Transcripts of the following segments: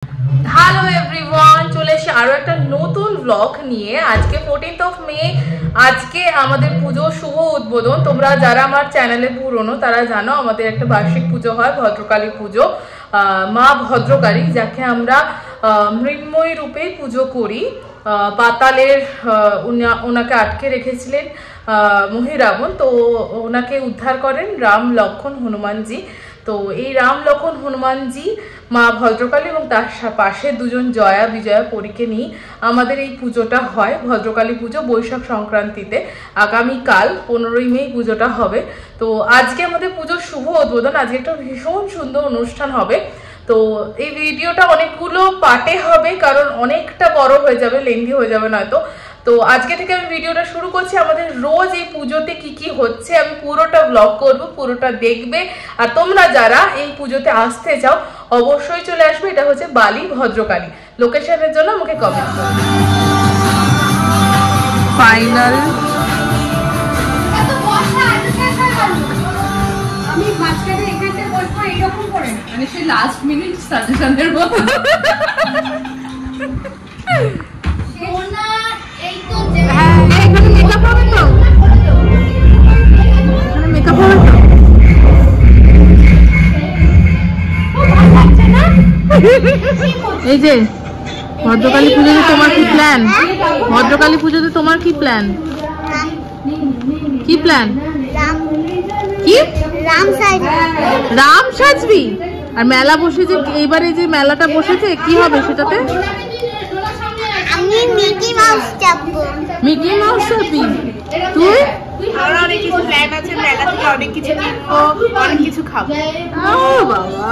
Hello everyone, চলে এসে আরো একটা নতুন ব্লগ নিয়ে। আজকে 14th মে, আজকে আমাদের পুজো শুভ উদ্বোধন। তোমরা যারা আমার চ্যানেলে পুরনো তারা জানো আমাদের একটা বার্ষিক পুজো হয়, ভদ্রকালী পুজো। মা ভদ্রকালী, যাকে আমরা মৃন্ময়ী রূপে পুজো করি। পাতালের ওনাকে আটকে রেখেছিলেন মহিরাবণ, তো ওনাকে উদ্ধার করেন রাম লক্ষণ হনুমানজি। তো এই রাম লক্ষণ হনুমানজি, মা ভদ্রকালী এবং তার পাশে দুজন জয়া বিজয়া পরীকে নিয়ে আমাদের এই পুজোটা হয়, ভদ্রকালী পুজো। বৈশাখ সংক্রান্তিতে আগামীকাল 15ই মে পুজোটা হবে। তো আজকে আমাদের পুজোর শুভ উদ্বোধন। আজকে একটা ভীষণ সুন্দর অনুষ্ঠান হবে। তো এই ভিডিওটা অনেকগুলো পার্টে হবে, কারণ অনেকটা বড় হয়ে যাবে, লেন্দি হয়ে যাবে নয়তো। তো আজকে থেকে আমি ভিডিওটা শুরু করছি। আমাদের রোজ এই পুজোতে কি কি হচ্ছে আমি পুরোটা ব্লগ করব, পুরোটা দেখবে। আর তোমরা যারা এই পুজোতে আসতে চাও অবশ্যই চলে আসবে। এটা হচ্ছে বালি ভদ্রকালী। লোকেশনের জন্য আমাকে কমেন্ট করো। ফাইনাল লাস্ট মিনিট সাজেশনের মতো। এই যে ভদ্রকালী পুজোতে তোমার কি প্ল্যান? ভদ্রকালী পুজোতে তোমার কি প্ল্যান? কি প্ল্যান? কি রাম সাজবি? আর মেলা বসেছে, এইবারে যে মেলাটা বসেছে কি হবে সেটাতে? আমি মিকি মাউস চাপবো। মিকি মাউস চাপবি তুই? আর অনেক কিছু প্ল্যান আছে, মেলা থেকে অনেক কিছু কিনবো, অনেক কিছু খাবো। ও বাবা,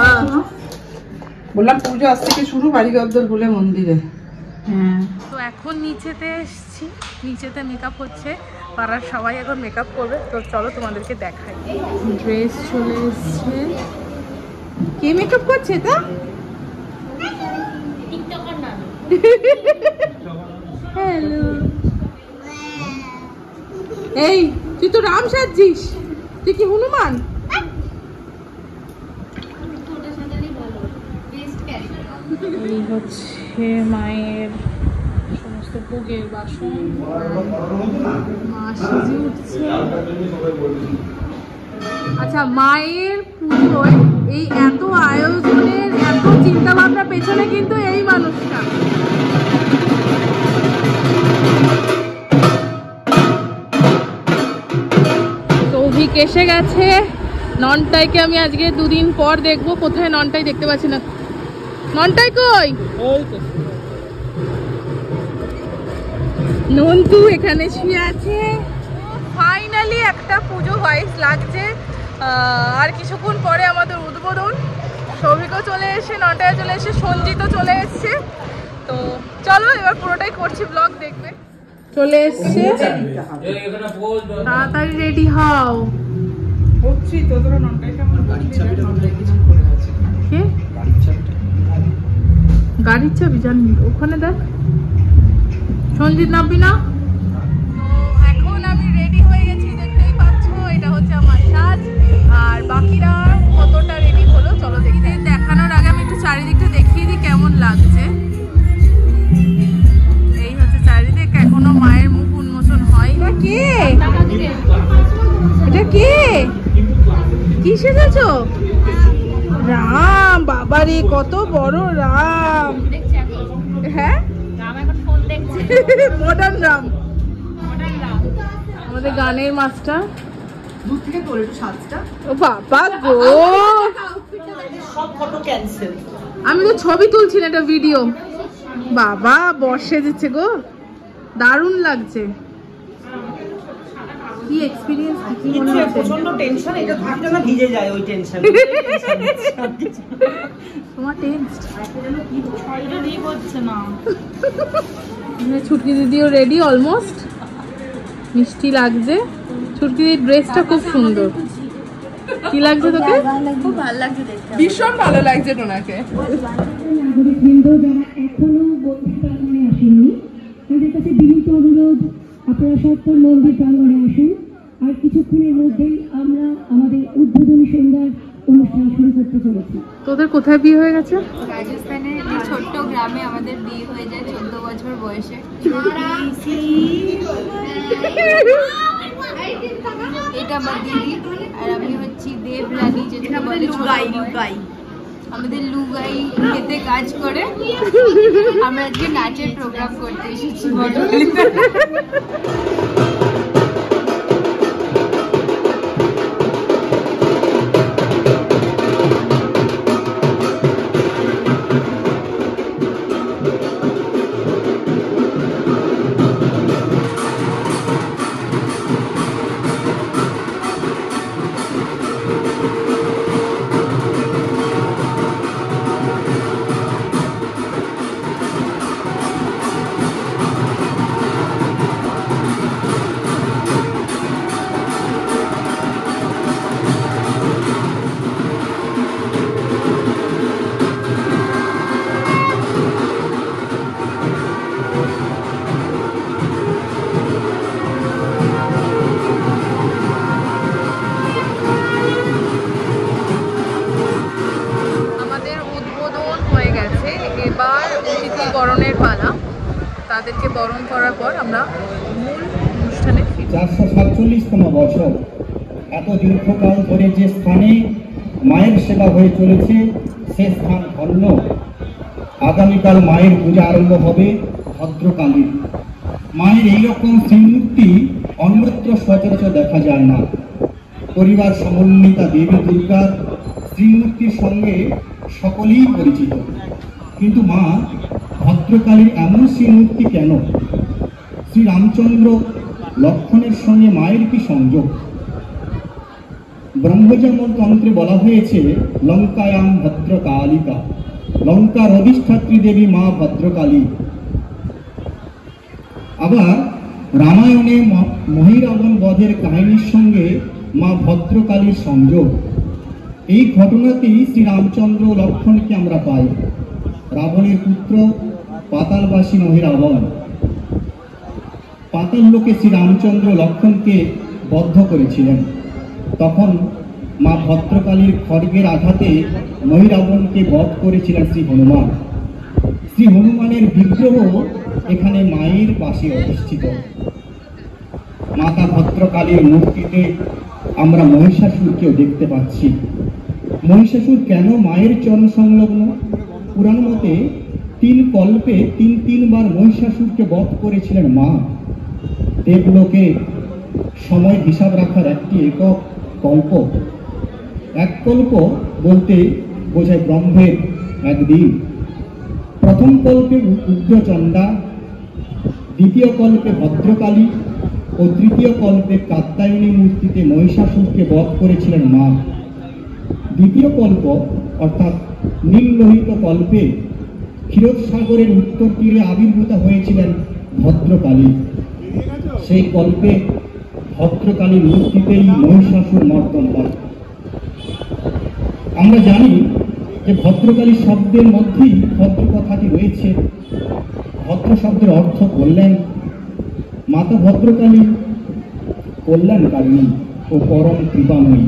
বললাম পুজো আজ থেকে শুরু, বাড়িঘর বলে মন্দিরে। হ্যাঁ, তো এখন নিচেতে এসেছি, নিচেতে মেকআপ হচ্ছে। পাড়ার সবাই এখন মেকআপ করবে। তো চলো তোমাদেরকে দেখাই। ড্রেস চলে এসছে। কে মেকআপ করছে? তো হ্যালো, এই তুই তো রাম সাজছিস, তুই কি হনুমান? এই হচ্ছে মায়ের সমস্ত ভোগের বাসন, মা সেজে উঠছে। আচ্ছা, মায়ের পুজোয় এই এত আয়োজনের, এত চিন্তা ভাবনা পেছনে কিন্তু এই মানুষটা। সৌভিক এসে গেছে। ননটাইকে আমি আজকে 2 দিন পর দেখবো। কোথায় ননটাই? দেখতে পাচ্ছি না। ননটাই কই? নন্তু এখানে শুয়ে আছে। ফাইনালি একটা পুজো ভাইস লাগছে। আর কিছুক্ষণ পরে আমাদের উদ্বোধন। সৌভিকও চলে এসে, নটায় চলে এসে, সঞ্জিতও চলে এসছে। তো চলো এবার পুরোটাই করছি, ব্লগ দেখবে। চলে এসছে, তাড়াতাড়ি রেডি হও। গাড়ির চাবি জানি ওখানে দেখ। সঞ্জিত নামবি না? এখন আমি রেডি হয়ে গেছি, দেখতেই পাচ্ছ। এটা হচ্ছে আমার সাজ। আর বাকিরা কতটা রেডি হলো চলো দেখতে। দেখানোর আগে আমি একটু চারিদিকটা দেখিয়ে দিই কেমন লাগছে। এই হচ্ছে চারিদিক, এখনো মায়ের মুখ উন্মোচন হয়। এটা কে? এটা কে? কি সেজেছো? রাম। বাবারে কত বড় রাম! হ্যাঁ, মডার্ন রাম। আমাদের গানের মাস্টার। দূর থেকে তোলে সাজটা। ও বাবা গো, সব ফটো ক্যান্সেল। আমি তো ছবি তুলছি না, এটা ভিডিও। বাবা বর্ষে দিচ্ছে গো, দারুণ লাগছে। কি এক্সপীরিয়েন্স, কি মনে হচ্ছে? প্রচন্ড টেনশন, এটা ভাবতে না ভিজে যায় ওই টেনশন। তোমার টেনশন কি ছয়টা ঠিক হচ্ছে না। ছুটকি দিদিও রেডি অলমোস্ট। মিষ্টি লাগছে। ছুটকি দিদির ড্রেসটা খুব সুন্দর। কি লাগছে তোকে? খুব ভালো লাগছে দেখতে। ভীষণ ভালো লাগছে টোনাকে। যারা এখনো মন্দির প্রাঙ্গণে আসেননি তাদের কাছে বিনীত অনুরোধ, আপনারা সত্তর মন্দির প্রাঙ্গণে আসুন। আর কিছুক্ষণের মধ্যেই আমরা আমাদের উদ্বোধনী সন্ধ্যার অনুষ্ঠান শুরু করতে চলেছি। তোদের কোথায় বিয়ে হয়ে গেছে? রাজস্থানে ছোট গ্রামে আমাদের বিয়ে হয়ে যায় 14 বছর বয়সে। এটা আমার দিদি, আর আমি হচ্ছি দেবরানী, যেটা বলে লুগাই। আমাদের লুগাই খেতে কাজ করে। আমরা আজকে নাচের প্রোগ্রাম করতে এসেছি বটতলাতে। বরণের পালা, তাদেরকে বরণ করার পর আমরা মূল অনুষ্ঠানে 447তম বছর। এত দীর্ঘকাল ধরে যে স্থানে মায়ের সেবা হয়ে চলেছে সে স্থান ধন্য। আগামীকাল মায়ের পূজা আরম্ভ হবে ভদ্রকালীর। মায়ের এইরকম শ্রীমূর্তি অন্যত্র সচরাচর দেখা যায় না। পরিবার সমন্বিতা দেবী দুর্গার শ্রীমূর্তির সঙ্গে সকলেই পরিচিত, কিন্তু মা ভদ্রকালীর এমন শ্রীমূর্তি কেন? শ্রীরামচন্দ্র লক্ষ্মণের সঙ্গে মায়ের কি সংযোগ? ব্রহ্মজামল তন্ত্রে বলা হয়েছে লঙ্কায়াম ভদ্রকালিকা, লঙ্কার অধিষ্ঠাত্রী দেবী মা ভদ্রকালী। আবার রামায়ণে মহিরাবণ বধের কাহিনীর সঙ্গে মা ভদ্রকালীর সংযোগ। এই ঘটনাতেই শ্রীরামচন্দ্র লক্ষ্মণকে আমরা পাই। রাবণের পুত্র পাতালবাসী মহিরাবণ, পাতাল লোকে শ্রীরামচন্দ্র লক্ষ্মণকে বদ্ধ করেছিলেন। তখন মা ভদ্রকালীর খড়গের আঘাতে মহিরাবণকে বধ করেছিলেন শ্রী হনুমান। শ্রী হনুমানের বিগ্রহ এখানে মায়ের পাশে অধিষ্ঠিত। মাতা ভদ্রকালীর মূর্তিতে আমরা মহিষাসুরকেও দেখতে পাচ্ছি। মহিষাসুর কেন মায়ের চরণ সংলগ্ন? পুরাণ মতে 3 কল্পে 3বার মহিষাসুরকে বধ করেছিলেন মা। দেবলোকে সময় হিসাব রাখার একটি একক কল্প। এক কল্প বলতে বোঝায় ব্রহ্মের একদিন। প্রথম কল্পে উগ্রচণ্ডা, দ্বিতীয় কল্পে ভদ্রকালী ও তৃতীয় কল্পে কাত্যায়নী মূর্তিতে মহিষাসুরকে বধ করেছিলেন মা। দ্বিতীয় কল্প অর্থাৎ নীললোহিত কল্পে ক্ষীরসাগরের উত্তর তীরে আবির্ভূত হয়েছিলেন ভদ্রকালী। সেই কল্পে ভদ্রকালীর মূর্তিতেই মহিষাসুর মর্দন হয়। আমরা জানি যে ভদ্রকালী শব্দের মধ্যেই ভদ্র কথাটি রয়েছে। ভদ্র শব্দের অর্থ কল্যাণ। মাতা ভদ্রকালী কল্যাণকারিণী ও পরম কৃপাময়ী।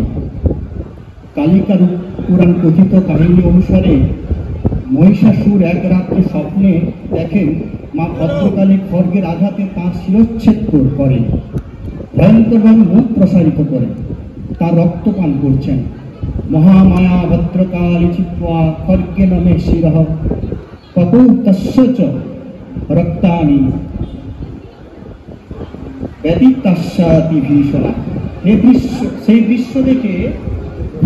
কালিকার পুরাণ কথিত কাহিনী অনুসারে মহিষাসুর এক রাত্রে স্বপ্নে দেখেন মা ভদ্রকালী খড়গের আঘাতে তাঁর শিরচ্ছেদ করে, ভয়ঙ্করভাবে মুখ প্রসারিত করে, তার রক্তপান করছেন। মহামায়া ভদ্রকালী চিত্বা খড়গে নামে শিরঃ কত তস্য চ রক্তানি ব্যতিতাস্যাতি ভীষণা। সেই দৃশ্য দেখে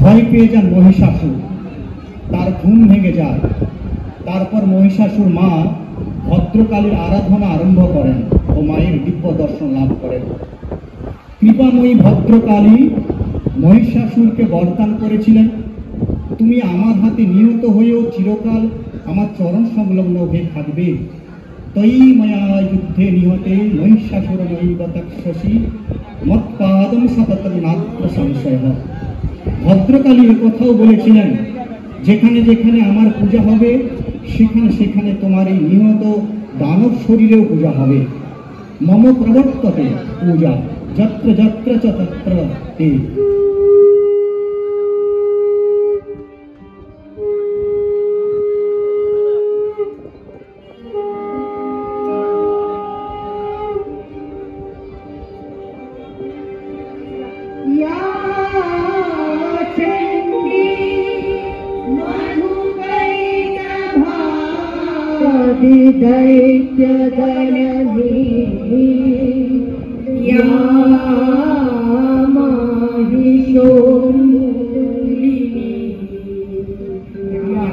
ভয় পেয়ে যান মহিষাসুর, তার ঘুম ভেঙে যায়। তারপর মহিষাসুর মা ভদ্রকালীর আরাধনা আরম্ভ করেন ও মায়ের দিব্য দর্শন লাভ করেন। কৃপাময়ী ভদ্রকালী মহিষাসুরকে বরদান করেছিলেন, তুমি আমার হাতে নিহত হয়েও চিরকাল আমার চরণ সংলগ্ন হয়ে থাকবে। তৈ মায়া যুদ্ধে নিহতে মহিষাসুর নৈবতক্ষসী মৎপাদম সততম নাত্র সংশয়। ভদ্রকালী কথাও বলেছিলেন, যেখানে যেখানে আমার পূজা হবে সেখানে সেখানে তোমার এই নিহত দানব শরীরেও পূজা হবে। মম প্রবর্ততে পূজা যত্র যত্র চ তত্র তে। दैत्यगणधि या माहिषोन्मूलिनी या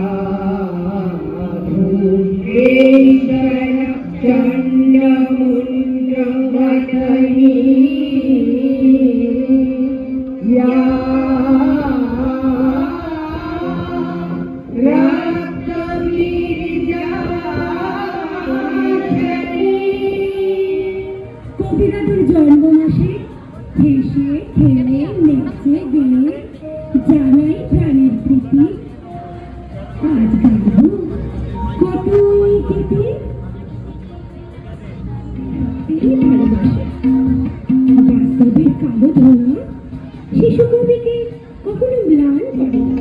धूम्रेशरचण्डमुण्डमदनी या কবিরাজের জন্ম মাসে হেসে খেলে নেচে গেলে জানাই প্রাণের প্রীতি আজ গাইব কতই গীতি বাস্তবের কালো ধরা শিশু কবিকে কখনো ম্লান করে না।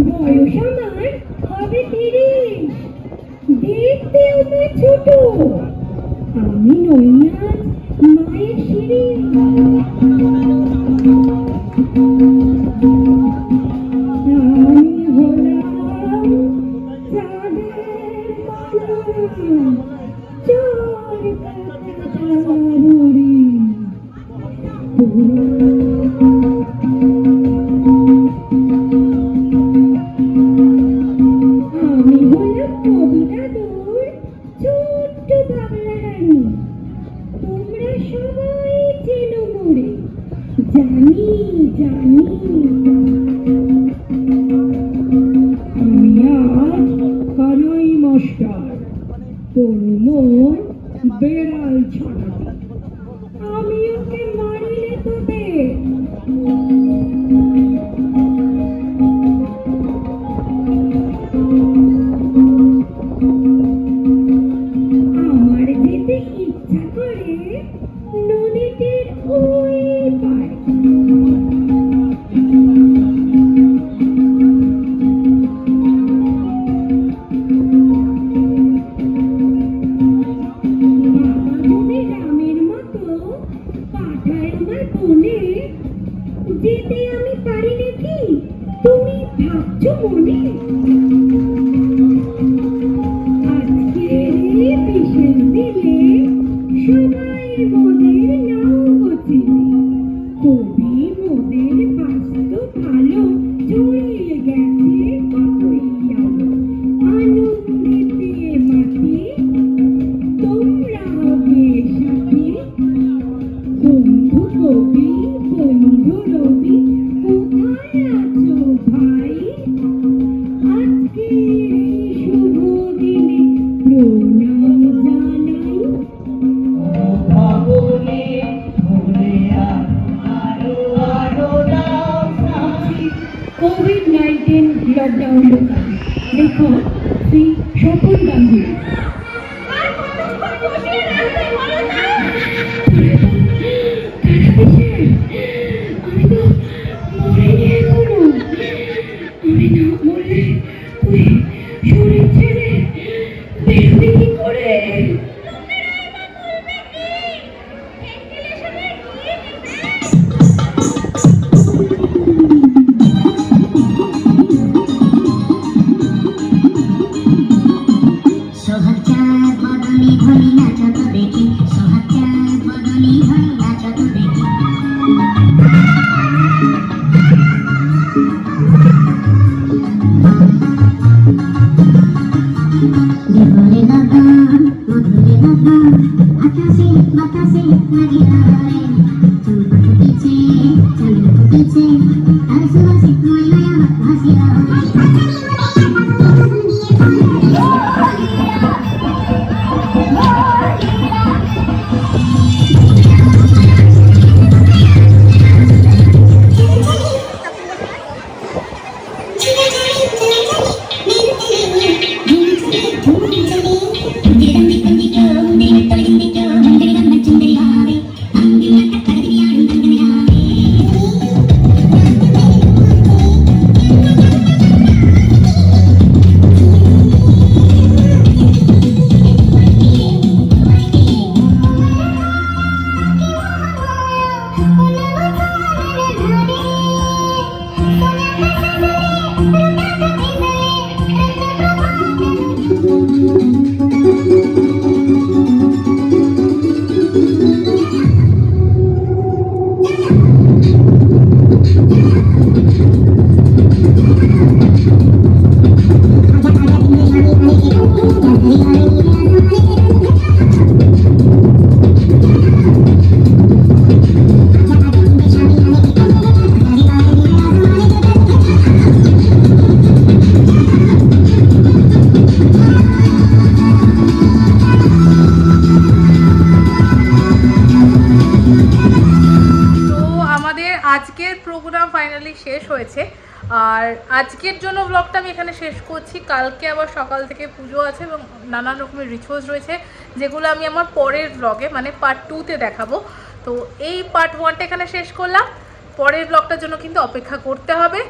বয়স আমার হবে 30, দেখতে আমার ছোট, আমি নই আজ মায়ের সিঁড়ি। আমি হলাম চাঁদের কণা, চোর কাটারি। আমি হলাম কবিরাজের ছোট্ট বাংলা রানী, তোমরা সবাই চেনো মোরে, জানি জানি। আমি আজ কানাই মাস্টার, তোর মন বেড়াল ছাড়া, আমি ওকে মারিলে তবে আমার যেতে ইচ্ছা করে নদীটির ওই পারে। বাবা যদি রামের মতো পাঠায় আমার বনে, যেতে আমি পারি নাকি তুমি ভাবছো মনে? আজকে বিশেষ দিনে সবাই মোদের নাও গতিনি, কবি মোদের বাস্তব ভালো জড়িয়ে গেছে কতই আলো, আনন্দেতে মাতি তোমরা হবে সাথী। বন্ধু কবি বন্ধু রবি কোথায় আছো ভাই? আজকের এই শুভ দিনে প্রণাম জানাই। কোভিড-19 লকডাউন লোকাল লেখক শ্রী স্বপন গাঙ্গুলি। আমি তো মরিনি এখনো, আমি না মরলে তুই শরীর ছেড়ে বেরোবি কি করে? সোহাগচাঁদ বদনে ধরি নাচত দেখি, সোহাগচাঁদ বদনে ধরি নাচত দেখি। বিহলে লগন মধুরে লগন, আকাশে বাতাসে লাগিয়া রয়ে, চম্পা ফুটিছে চাঁদ ফুটিছে, তার সুবাসে ময়না ভাসিয়া আর আজকের জন্য ব্লগটা আমি এখানে শেষ করছি। কালকে আবার সকাল থেকে পুজো আছে এবং নানান রকমের রিচুয়ালস রয়েছে, যেগুলো আমি আমার পরের ব্লগে মানে পার্ট 2-তে দেখাবো। তো এই পার্ট 1টা এখানে শেষ করলাম, পরের ব্লগটার জন্য কিন্তু অপেক্ষা করতে হবে।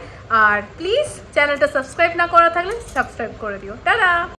আর প্লিজ চ্যানেলটা সাবস্ক্রাইব না করা থাকলে সাবস্ক্রাইব করে দিও। টাটা।